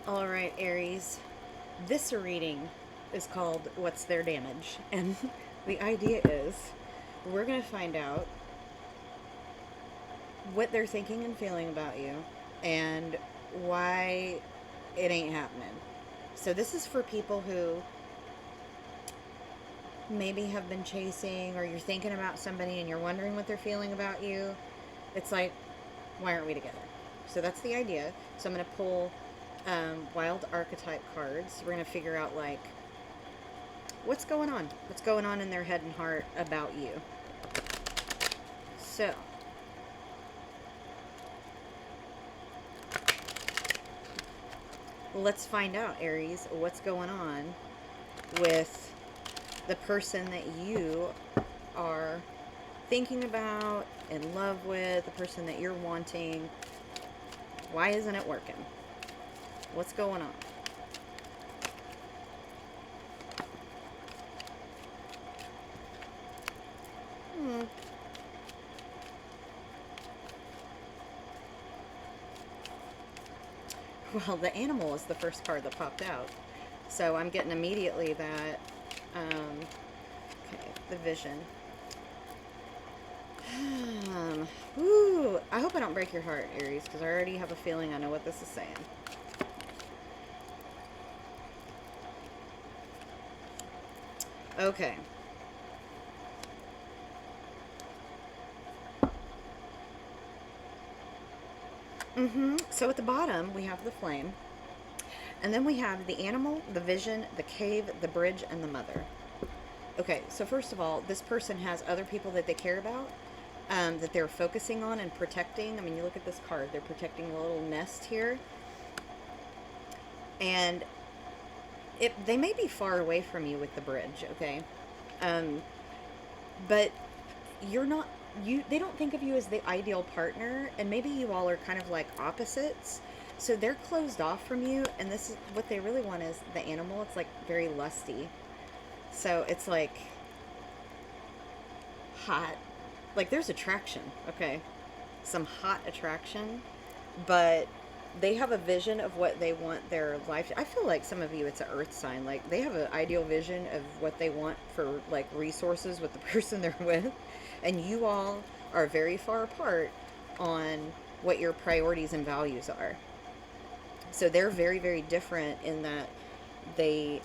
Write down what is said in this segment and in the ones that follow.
All right, Aries. This reading is called What's Their Damage? And the idea is we're going to find out what they're thinking and feeling about you and why it ain't happening. So, this is for people who maybe have been chasing, or you're thinking about somebody and you're wondering what they're feeling about you. It's like, why aren't we together? So, that's the idea. So, I'm going to pull wild archetype cards. We're going to figure out, like, what's going on? What's going on in their head and heart about you? So, let's find out, Aries, what's going on with the person that you are thinking about, in love with, the person that you're wanting. Why isn't it working? What's going on? Hmm. Well, the animal is the first card that popped out. So I'm getting immediately that, okay, the vision. Ooh, I hope I don't break your heart, Aries, because I already have a feeling I know what this is saying. Okay. So at the bottom, we have the flame. And then we have the animal, the vision, the cave, the bridge, and the mother. Okay, so first of all, this person has other people that they care about, that they're focusing on and protecting. I mean, you look at this card, they're protecting a little nest here. And they may be far away from you with the bridge, okay? Um, but you're not, they don't think of you as the ideal partner, and maybe you all are kind of like opposites. So they're closed off from you, and this is what they really want is the animal. It's like very lusty. So it's like hot. Like there's attraction, okay? Some hot attraction, but they have a vision of what they want their life. I feel like some of you, it's an earth sign. Like they have an ideal vision of what they want for like resources with the person they're with, and you all are very far apart on what your priorities and values are. So they're very, very different in that they,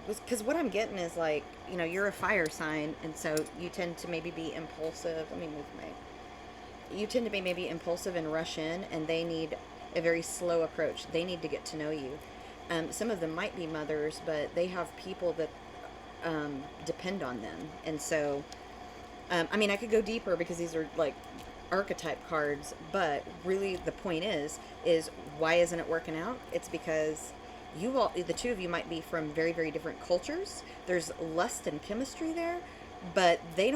because what I'm getting is like, you're a fire sign, and so you tend to maybe be impulsive. Let me move my you tend to be maybe impulsive and rush in, and they need a very slow approach. They need to get to know you. Some of them might be mothers, but they have people that depend on them. And so, I mean, I could go deeper because these are like archetype cards, but really the point is why isn't it working out? It's because you all, the two of you might be from very, very different cultures. There's lust and chemistry there, but they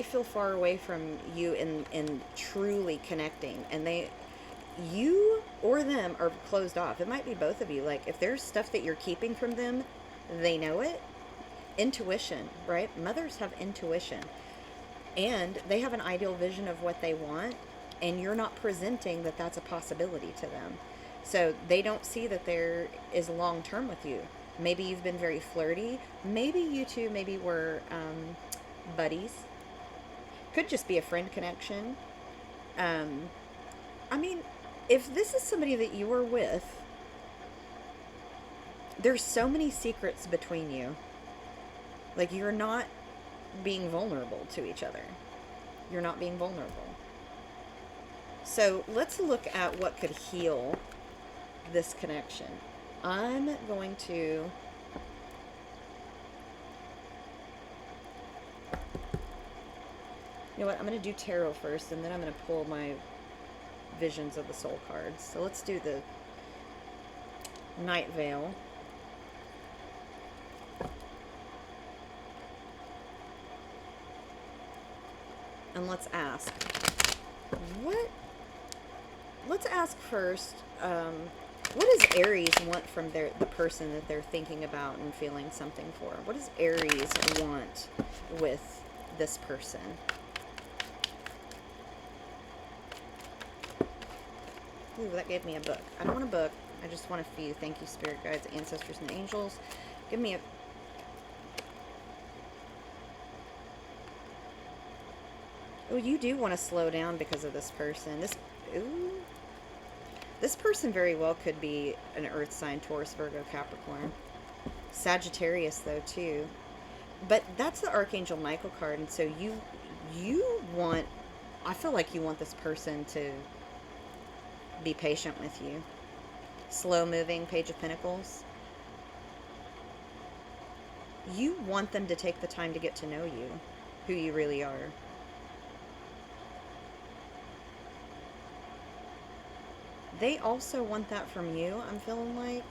feel far away from you in truly connecting, and you or them are closed off. It might be both of you. Like if there's stuff that you're keeping from them, they know it. Intuition, right? Mothers have intuition, and they have an ideal vision of what they want, and you're not presenting that that's a possibility to them. So they don't see that there is long term with you. Maybe you've been very flirty. Maybe you two maybe were buddies. Could just be a friend connection. Um, I mean, if this is somebody that you were with, there's so many secrets between you. Like, you're not being vulnerable to each other. You're not being vulnerable. So, let's look at what could heal this connection. I'm going to you know what? I'm going to do tarot first, and then I'm going to pull my visions of the soul cards. So let's do the Night Veil. And let's ask, what? Let's ask first, what does Aries want from the person that they're thinking about and feeling something for? What does Aries want with this person? Ooh, that gave me a book. I don't want a book. I just want a few. Thank you, spirit guides, ancestors, and angels. Give me a... Oh, you do want to slow down because of this person. Ooh. This person very well could be an earth sign, Taurus, Virgo, Capricorn. Sagittarius, though, too. But that's the Archangel Michael card, and so you want... I feel like you want this person to be patient with you. Slow-moving, Page of Pentacles. You want them to take the time to get to know you, who you really are. They also want that from you, I'm feeling like.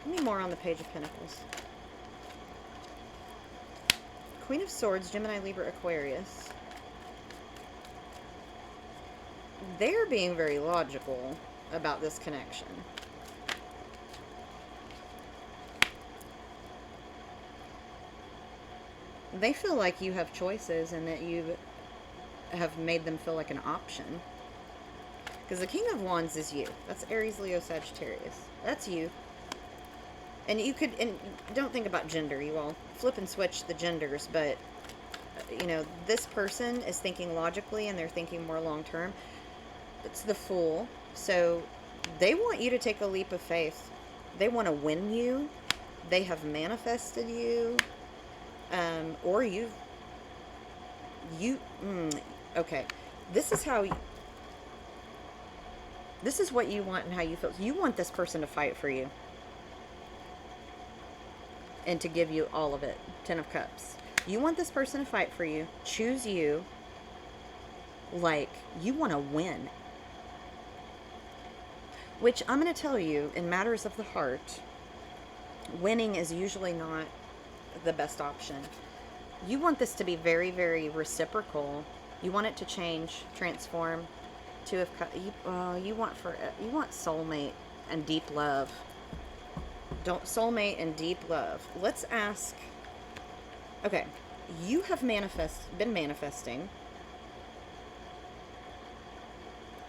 Give me more on the Page of Pentacles. Queen of Swords, Gemini, Libra, Aquarius. They're being very logical about this connection. They feel like you have choices and that you have made them feel like an option. Because the King of Wands is you. That's Aries, Leo, Sagittarius. That's you. And you could, and don't think about gender, you all. Flip and switch the genders, but, you know, this person is thinking logically and they're thinking more long term. It's the Fool. So they want you to take a leap of faith. They want to win you. They have manifested you. Or okay. This is how... This is what you want and how you feel. You want this person to fight for you. And to give you all of it. 10 of Cups. You want this person to fight for you. Choose you. Like, you want to win. Which, I'm going to tell you, in matters of the heart, winning is usually not the best option. You want this to be very, very reciprocal. You want it to change, transform. 2 of Cups. You want soulmate and deep love. Soulmate and deep love. Let's ask. Okay, you have been manifesting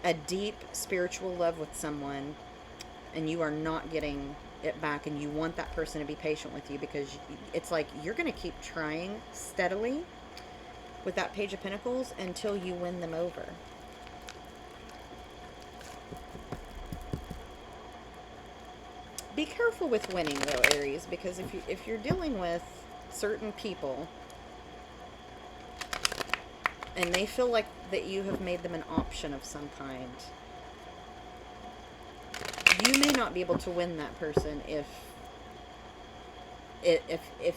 a deep spiritual love with someone, and you are not getting it back, and you want that person to be patient with you because it's like you're going to keep trying steadily with that Page of Pentacles until you win them over. Be careful with winning, though, Aries, because if you're dealing with certain people and they feel like that you have made them an option of some kind, you may not be able to win that person if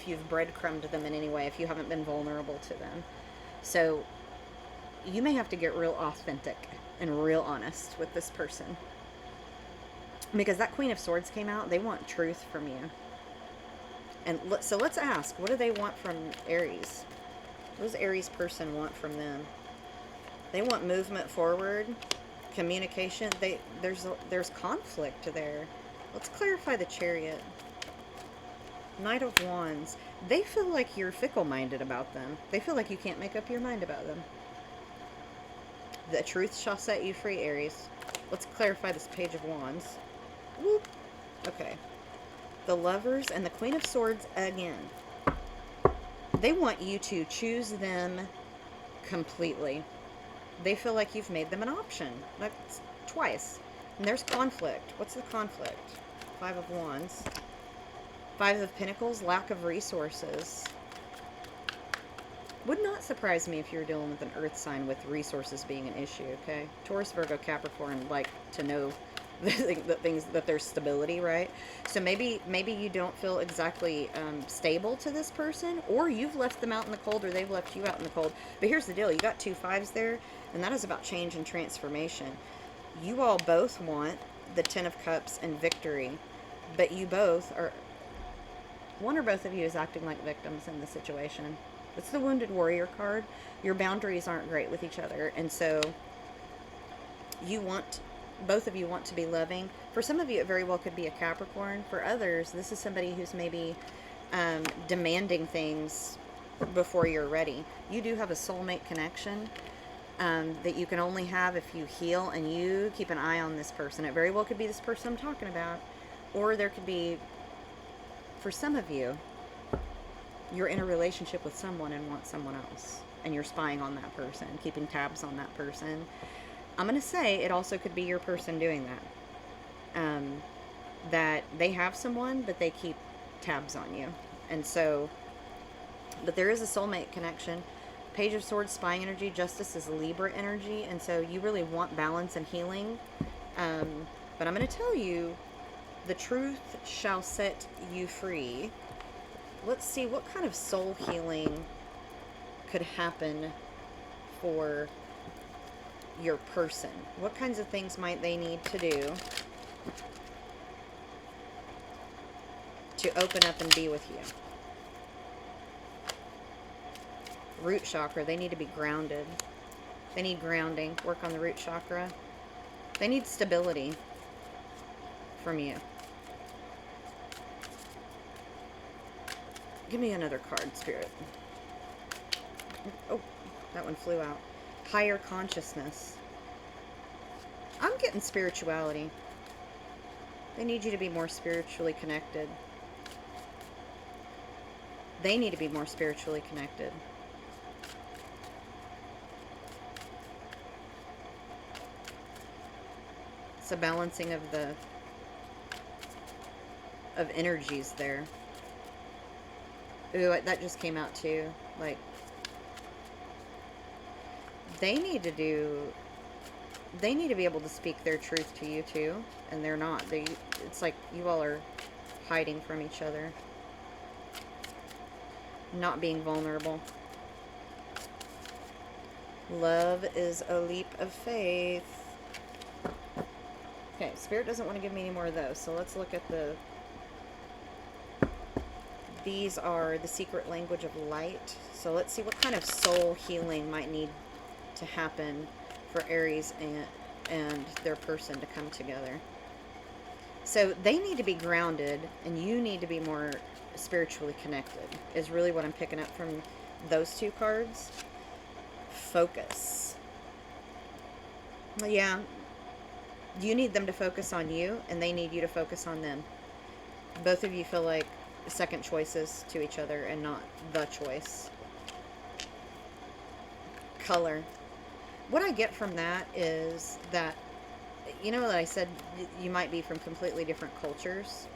you've breadcrumbed them in any way, if you haven't been vulnerable to them. So you may have to get real authentic and real honest with this person. Because that Queen of Swords came out, they want truth from you. And so let's ask, what do they want from Aries? What does Aries person want from them? They want movement forward, communication. There's conflict there. Let's clarify the Chariot. Knight of Wands. They feel like you're fickle-minded about them. They feel like you can't make up your mind about them. The truth shall set you free, Aries. Let's clarify this Page of Wands. Whoop. Okay. The Lovers and the Queen of Swords again. They want you to choose them completely. They feel like you've made them an option. That's twice. And there's conflict. What's the conflict? 5 of Wands. 5 of Pentacles, lack of resources. Would not surprise me if you were dealing with an earth sign with resources being an issue, okay? Taurus, Virgo, Capricorn like to know that there's stability, right? So maybe you don't feel exactly stable to this person, or you've left them out in the cold, or they've left you out in the cold. But here's the deal. You got 2 5s there, and that is about change and transformation. You all both want the 10 of Cups and victory, but you both are... One or both of you is acting like victims in the situation. It's the Wounded Warrior card. Your boundaries aren't great with each other, and so both of you want to be loving. For some of you, it very well could be a Capricorn. For others, this is somebody who's maybe demanding things before you're ready. You do have a soulmate connection, that you can only have if you heal and you keep an eye on this person. It very well could be this person I'm talking about, or there could be, for some of you, you're in a relationship with someone and want someone else, and you're spying on that person, keeping tabs on that person. I'm going to say it also could be your person doing that. That they have someone, but they keep tabs on you. And so, but there is a soulmate connection. Page of Swords, spying energy. Justice is Libra energy. And so you really want balance and healing. But I'm going to tell you, the truth shall set you free. Let's see what kind of soul healing could happen for your person. What kinds of things might they need to do to open up and be with you? Root chakra, they need to be grounded. They need grounding. Work on the root chakra. They need stability from you. Give me another card, Spirit. Oh, that one flew out. Higher consciousness. I'm getting spirituality. They need you to be more spiritually connected. They need to be more spiritually connected. It's a balancing of energies there. Ooh, that just came out too. Like, they need to be able to speak their truth to you too, and they're not. It's like you all are hiding from each other, not being vulnerable. Love is a leap of faith. Okay, Spirit doesn't want to give me any more of those, so let's look at these are the secret language of light. So let's see what kind of soul healing might need to happen for Aries and their person to come together. So they need to be grounded, and you need to be more spiritually connected, is really what I'm picking up from those two cards. Focus. Well, yeah, you need them to focus on you, and they need you to focus on them. Both of you feel like second choices to each other and not the choice. Color. What I get from that is that, you know, that I said you might be from completely different cultures.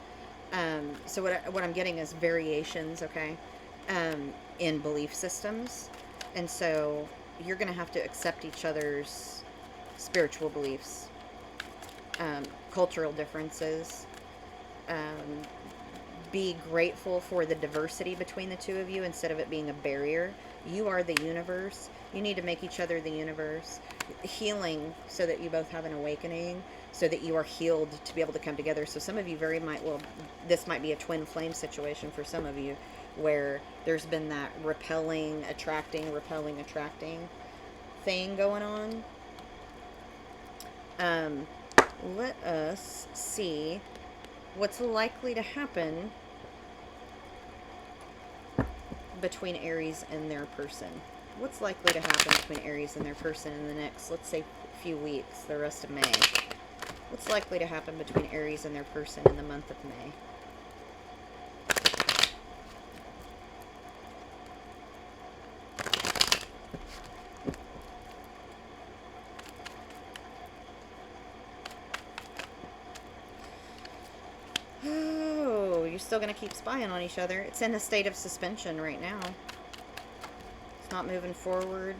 So what I'm getting is variations, okay, in belief systems. And so you're going to have to accept each other's spiritual beliefs, cultural differences, be grateful for the diversity between the two of you instead of it being a barrier. You are the universe. You need to make each other the universe. Healing so that you both have an awakening, so that you are healed to be able to come together. So some of you this might be a twin flame situation for some of you, where there's been that repelling, attracting thing going on. Let us see what's likely to happen between Aries and their person. What's likely to happen between Aries and their person in the next, let's say, few weeks, the rest of May? What's likely to happen between Aries and their person in the month of May? Oh, you're still going to keep spying on each other. It's in a state of suspension right now. It's not moving forward.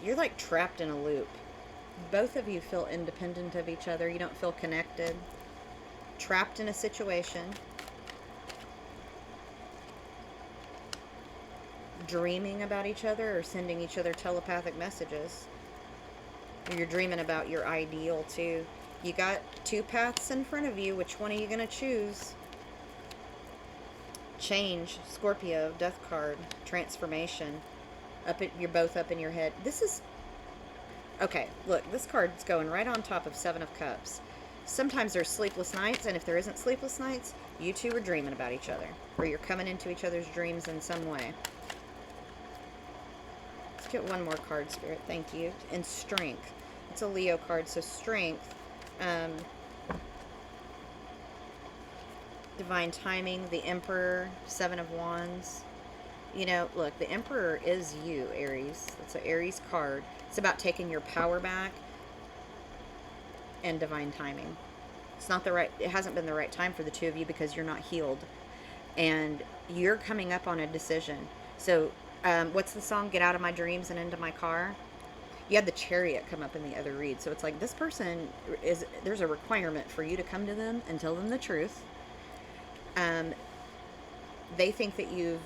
You're like trapped in a loop. Both of you feel independent of each other. You don't feel connected. Trapped in a situation. Dreaming about each other or sending each other telepathic messages. Or you're dreaming about your ideal too. You got two paths in front of you. Which one are you going to choose? Change. Scorpio. Death card. Transformation. You're both up in your head. This is... Okay, look. This card's going right on top of Seven of Cups. Sometimes there's sleepless nights, and if there isn't sleepless nights, you two are dreaming about each other. Or you're coming into each other's dreams in some way. get one more card, Spirit. Thank you. And strength. It's a Leo card, so strength. Divine timing, the Emperor, Seven of Wands. You know, look, the Emperor is you, Aries. It's an Aries card. It's about taking your power back and divine timing. It's not the right, it hasn't been the right time for the two of you because you're not healed. And you're coming up on a decision. So, what's the song? Get out of my dreams and into my car. You had the Chariot come up in the other read. So it's like this person is, there's a requirement for you to come to them and tell them the truth. They think that you've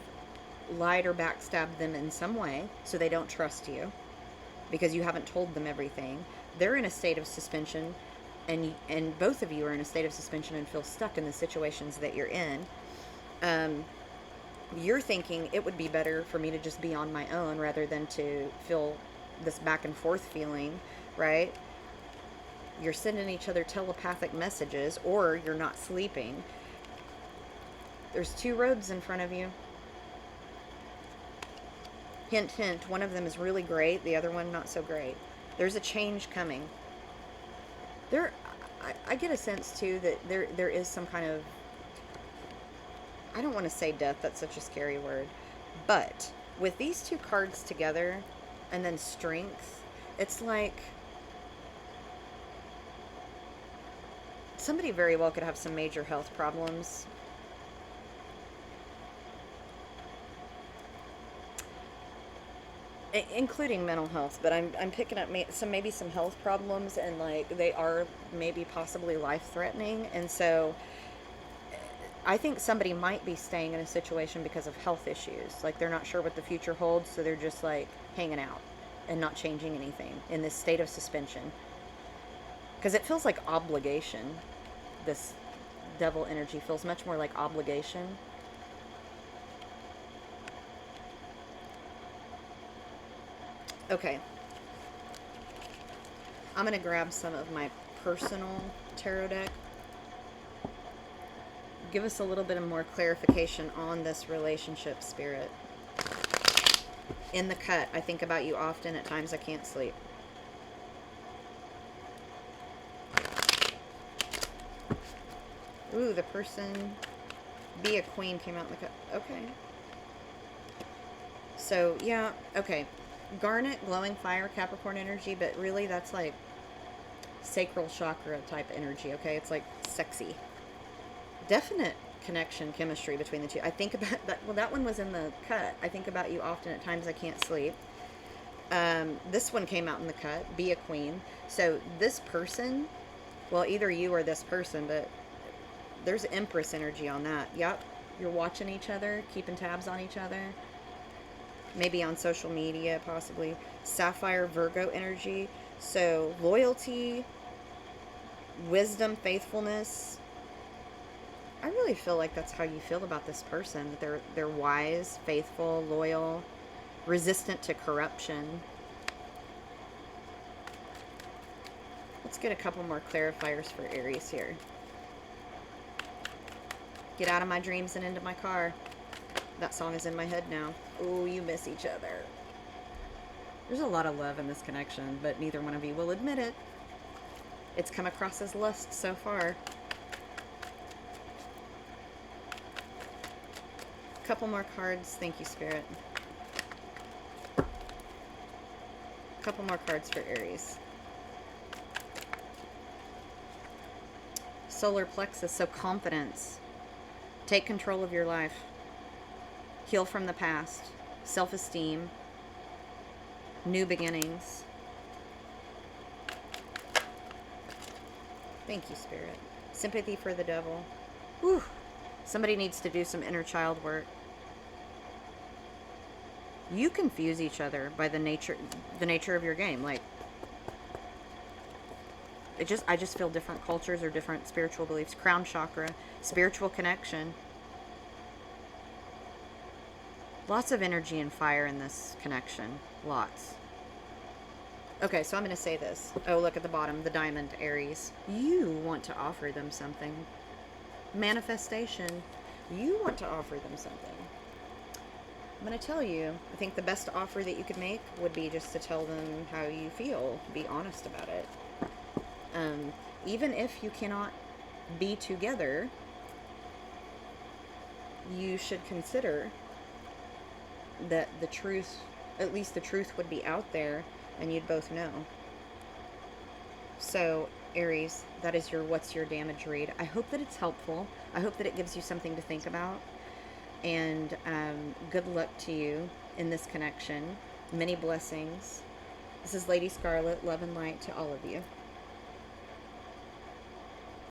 lied or backstabbed them in some way, so they don't trust you because you haven't told them everything. They're in a state of suspension, and both of you are in a state of suspension and feel stuck in the situations that you're in. You're thinking it would be better for me to just be on my own rather than to feel this back and forth feeling, right? You're sending each other telepathic messages, or you're not sleeping. There's two roads in front of you. Hint, hint, one of them is really great, the other one not so great. There's a change coming. I get a sense, too, that there is some kind of, I don't want to say death, that's such a scary word, but with these two cards together, and then strength, it's like somebody very well could have some major health problems. Including mental health, but I'm picking up maybe some health problems, and like they are maybe possibly life-threatening, and so I think somebody might be staying in a situation because of health issues. Like they're not sure what the future holds, so they're just like hanging out and not changing anything in this state of suspension. Because it feels like obligation. This devil energy feels much more like obligation. Okay. I'm going to grab some of my personal tarot deck. Give us a little bit of more clarification on this relationship, Spirit. In the cut, I think about you often. At times I can't sleep. Ooh, the person, be a queen, came out in the cut. Okay. So, yeah, okay. Garnet, glowing fire, Capricorn energy, but really that's like sacral chakra type energy, okay? It's like sexy. Definite connection, chemistry between the two. I think about that. Well, that one was in the cut. I think about you often. At times I can't sleep. This one came out in the cut. Be a queen. So this person, well, either you or this person, but there's Empress energy on that. Yep. You're watching each other, keeping tabs on each other. Maybe on social media, possibly. Sapphire, Virgo energy. So loyalty, wisdom, faithfulness. I really feel like that's how you feel about this person. They're wise, faithful, loyal, resistant to corruption. Let's get a couple more clarifiers for Aries here. Get out of my dreams and into my car. That song is in my head now. Oh, you miss each other. There's a lot of love in this connection, but neither one of you will admit it. It's come across as lust so far. Couple more cards. Thank you, Spirit. Couple more cards for Aries. Solar plexus, so confidence. Take control of your life. Heal from the past. Self-esteem. New beginnings. Thank you, Spirit. Sympathy for the devil. Whew. Somebody needs to do some inner child work. You confuse each other by the nature of your game. Like, I just feel different cultures or different spiritual beliefs. Crown chakra, spiritual connection. Lots of energy and fire in this connection. Lots. Okay, so I'm going to say this. Oh, look at the bottom, the diamond, Aries. You want to offer them something. Manifestation. You want to offer them something. I'm going to tell you, I think the best offer that you could make would be just to tell them how you feel. Be honest about it. Um, Even if you cannot be together, you should consider that the truth, at least the truth, would be out there and you'd both know. So, Aries, that is your What's Your Damage read. I hope that it's helpful. I hope that it gives you something to think about. And good luck to you in this connection. Many blessings. This is Lady Scarlet. Love and light to all of you.